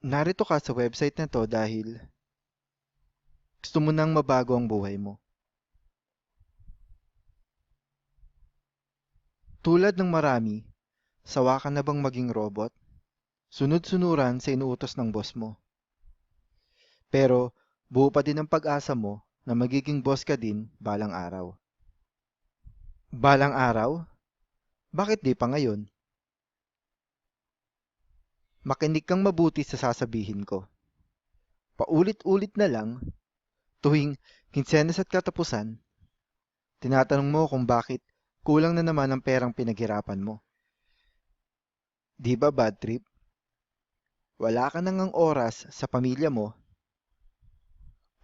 Narito ka sa website na 'to dahil gusto mo nang mabago ang buhay mo. Tulad ng marami, sawa ka na bang maging robot? Sunod-sunuran sa inuutos ng boss mo. Pero buo pa din ang pag-asa mo na magiging boss ka din balang araw. Balang araw? Bakit di pa ngayon? Makinig kang mabuti sa sasabihin ko. Paulit-ulit na lang, tuwing kinsenas at katapusan, tinatanong mo kung bakit kulang na naman ang perang pinaghirapan mo. Di ba bad trip? Wala ka nang ang oras sa pamilya mo,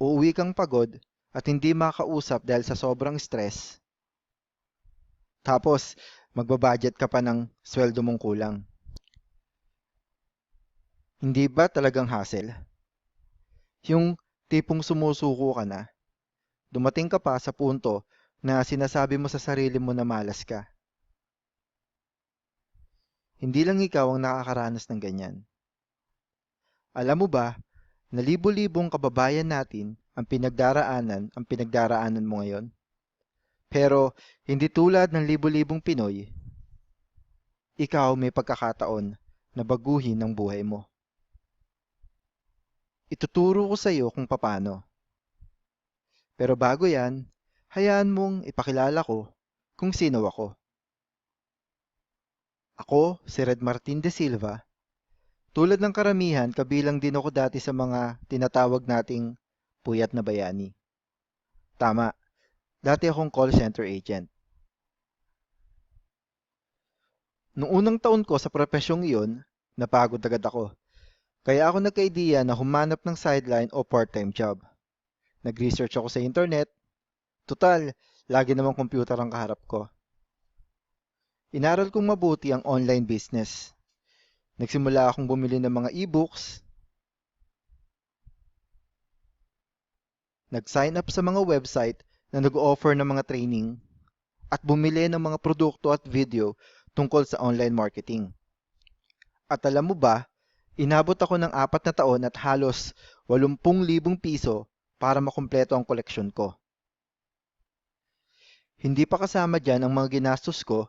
uuwi kang pagod at hindi makausap dahil sa sobrang stress, tapos magbabudget ka pa ng sweldo mong kulang. Hindi ba talagang hassle? Yung tipong sumusuko ka na, dumating ka pa sa punto na sinasabi mo sa sarili mo na malas ka. Hindi lang ikaw ang nakakaranas ng ganyan. Alam mo ba na libo-libong kababayan natin ang pinagdaraanan mo ngayon? Pero hindi tulad ng libo-libong Pinoy, ikaw may pagkakataon na baguhin ang buhay mo. Ituturo ko sa iyo kung papaano. Pero bago yan, hayaan mong ipakilala ko kung sino ako. Ako, si Red Martin de Silva. Tulad ng karamihan, kabilang din ako dati sa mga tinatawag nating puyat na bayani. Tama, dati akong call center agent. Noong unang taon ko sa profesyong iyon, napagod agad ako. Kaya ako nagka-idea na humanap ng sideline o part-time job. Nag-research ako sa internet. Tutal, lagi namang computer ang kaharap ko. Inaral kong mabuti ang online business. Nagsimula akong bumili ng mga e-books, nag-sign up sa mga website na nag-offer ng mga training, at bumili ng mga produkto at video tungkol sa online marketing. At alam mo ba, inabot ako ng 4 na taon at halos 80,000 piso para makumpleto ang koleksyon ko. Hindi pa kasama dyan ang mga ginastos ko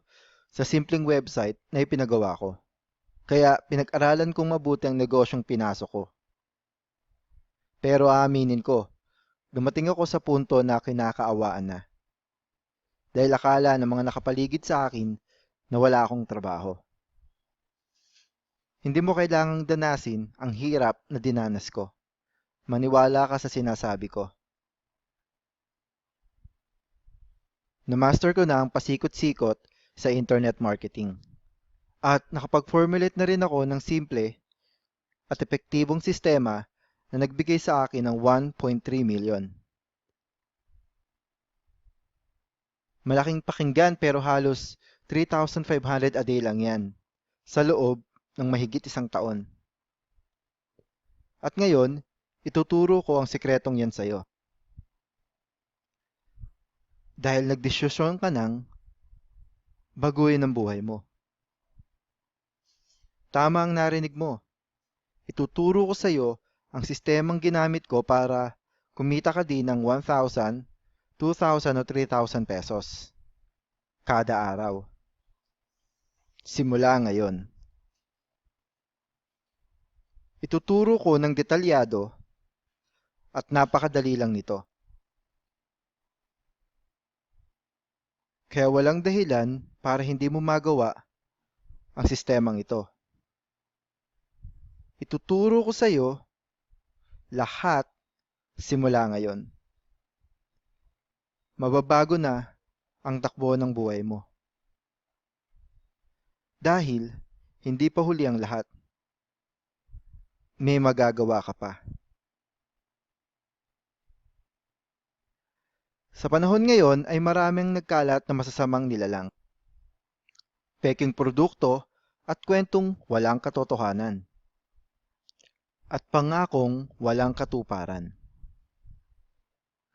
sa simpleng website na ipinagawa ko. Kaya pinag-aralan kong mabuti ang negosyong pinasok ko. Pero aaminin ko, dumating ako sa punto na kinakaawaan na. Dahil akala ng mga nakapaligid sa akin na wala akong trabaho. Hindi mo kailangang danasin ang hirap na dinanas ko. Maniwala ka sa sinasabi ko. Na-master ko na ang pasikot-sikot sa internet marketing. At nakapag-formulate na rin ako ng simple at epektibong sistema na nagbigay sa akin ng 1.3 million. Malaking pakinggan pero halos 3,500 a day lang yan sa loob ng mahigit 1 taon. At ngayon, ituturo ko ang sikretong yan sa'yo. Dahil nagdesisyon ka nang baguhin ang buhay mo. Tama ang narinig mo. Ituturo ko sa iyo ang sistemang ginamit ko para kumita ka din ng 1,000, 2,000 o 3,000 pesos kada araw. Simula ngayon. Ituturo ko ng detalyado at napakadali lang nito. Kaya walang dahilan para hindi mo magawa ang sistemang ito. Ituturo ko sa iyo lahat simula ngayon. Mababago na ang takbo ng buhay mo. Dahil hindi pa huli ang lahat. May magagawa ka pa. Sa panahon ngayon ay maraming nagkalat na masasamang nilalang. Peking produkto at kwentong walang katotohanan. At pangakong walang katuparan.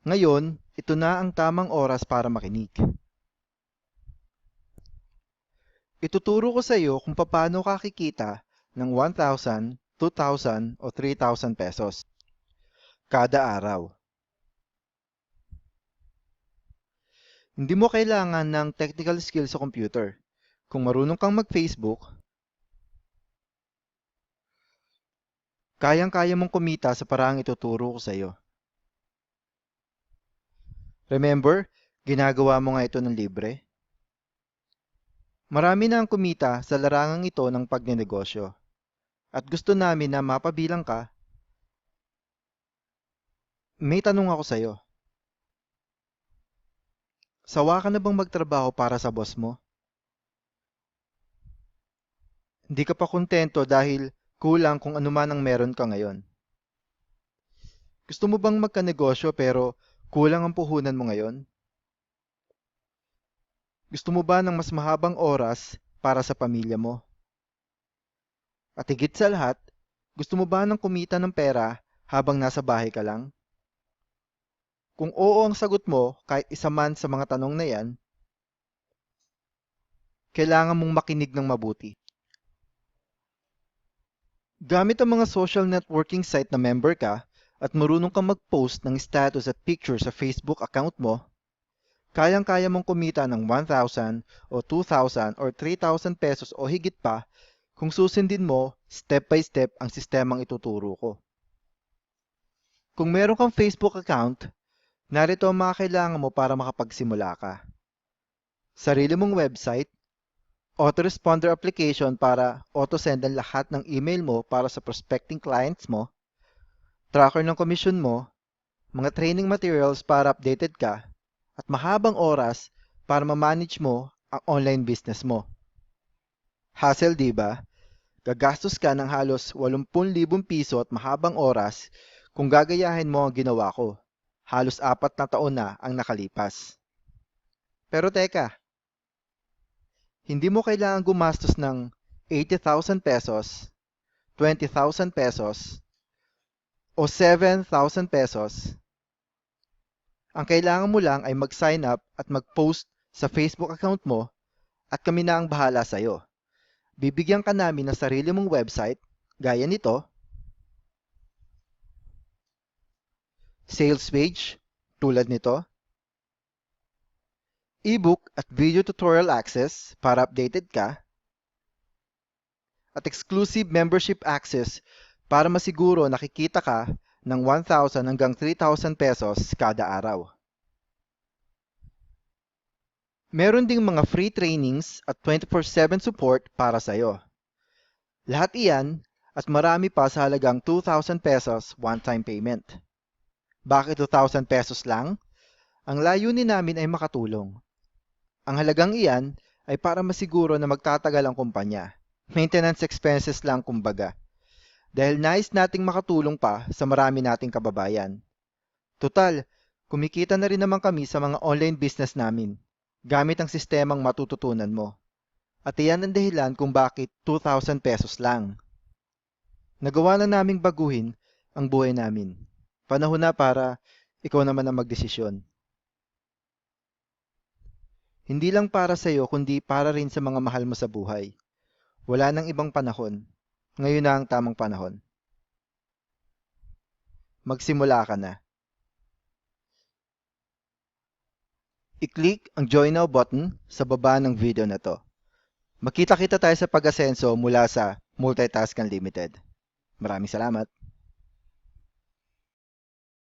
Ngayon, ito na ang tamang oras para makinig. Ituturo ko sa iyo kung paano ka kikita ng 1,000, 2,000 o 3,000 pesos kada araw. Hindi mo kailangan ng technical skills sa computer. Kung marunong kang mag-Facebook, kayang-kaya mong kumita sa paraang ituturo ko sa iyo. Remember, ginagawa mo nga ito ng libre. Marami na ang kumita sa larangang ito ng pagnenegosyo. At gusto namin na mapabilang ka. May tanong ako sa iyo. Sawa ka na bang magtrabaho para sa boss mo? Hindi ka pa kontento dahil kulang kung ano man ang meron ka ngayon. Gusto mo bang magkanegosyo pero kulang ang puhunan mo ngayon? Gusto mo ba ng mas mahabang oras para sa pamilya mo? At higit sa lahat, gusto mo ba ng kumita ng pera habang nasa bahay ka lang? Kung oo ang sagot mo kahit isa man sa mga tanong na yan, kailangan mong makinig ng mabuti. Gamit ang mga social networking site na member ka at marunong kang mag-post ng status at picture sa Facebook account mo, kayang-kaya mong kumita ng 1,000 o 2,000 or 3,000 pesos o higit pa kung susundin mo step by step ang sistemang ituturo ko. Kung meron kang Facebook account, narito ang mga kailangan mo para makapagsimula ka. Sarili mong website, autoresponder application para auto-send ang lahat ng email mo para sa prospecting clients mo, tracker ng commission mo, mga training materials para updated ka, at mahabang oras para ma-manage mo ang online business mo. Hassle, di ba? Gagastos ka ng halos 80,000 piso at mahabang oras kung gagayahin mo ang ginawa ko. Halos 4 na taon na ang nakalipas. Pero teka, hindi mo kailangan gumastos ng 80,000 pesos, 20,000 pesos, o 7,000 pesos. Ang kailangan mo lang ay mag-sign up at mag-post sa Facebook account mo at kami na ang bahala sa iyo. Bibigyan ka namin ng sarili mong website, gaya nito, sales page, tulad nito, ebook at video tutorial access para updated ka, at exclusive membership access para masiguro nakikita ka ng 1,000 hanggang 3,000 pesos kada araw. Meron ding mga free trainings at 24/7 support para sa iyo. Lahat iyan at marami pa sa halagang 2,000 pesos one-time payment. Bakit 2,000 pesos lang? Ang layunin namin ay makatulong. Ang halagang iyan ay para masiguro na magtatagal ang kumpanya. Maintenance expenses lang kumbaga. Dahil nais nating makatulong pa sa marami nating kababayan. Total, kumikita na rin naman kami sa mga online business namin, gamit ang sistemang matututunan mo. At iyan ang dahilan kung bakit 2,000 pesos lang. Nagawa na naming baguhin ang buhay namin. Panahon na para ikaw naman ang magdesisyon. Hindi lang para sa iyo kundi para rin sa mga mahal mo sa buhay. Wala nang ibang panahon. Ngayon na ang tamang panahon. Magsimula ka na. I-click ang Join Now button sa baba ng video na to. Makita-kita tayo sa pag-asenso mula sa Multitask Unlimited. Maraming salamat.